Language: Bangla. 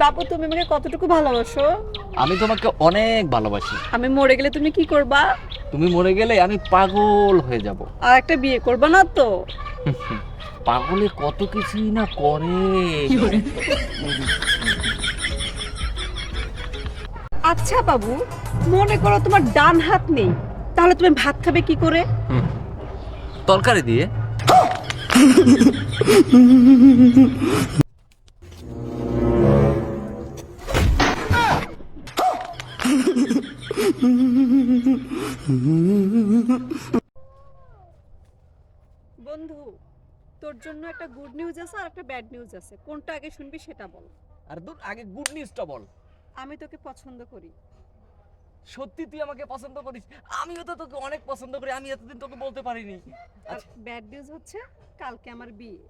বাবু, তুমি আমাকে কতটুকু ভালোবাসো? আমি তোমাকে অনেক ভালোবাসি। আমি মরে গেলে তুমি কি করবা? তুমি মরে গেলে আমি পাগল হয়ে যাব। আর একটা বিয়ে করবা না তো? পাগলে কত কিছুই না করে। আচ্ছা বাবু, মনে করো তোমার ডান হাত নেই, তাহলে তুমি ভাত খাবে কি করে? তরকারি দিয়ে। বন্ধু, তোর জন্য একটা গুড নিউজ আছে আর একটা ব্যাড নিউজ আছে, কোনটা আগে শুনবি সেটা বল। আর দূর, আগে গুড নিউজটা বল। আমি তোকে পছন্দ করি। সত্যি তুই আমাকে পছন্দ করিস? আমিও তো তোকে অনেক পছন্দ করি, আমি এতদিন তোকে বলতে পারিনি। আর ব্যাড নিউজ হচ্ছে কালকে আমার বিয়ে।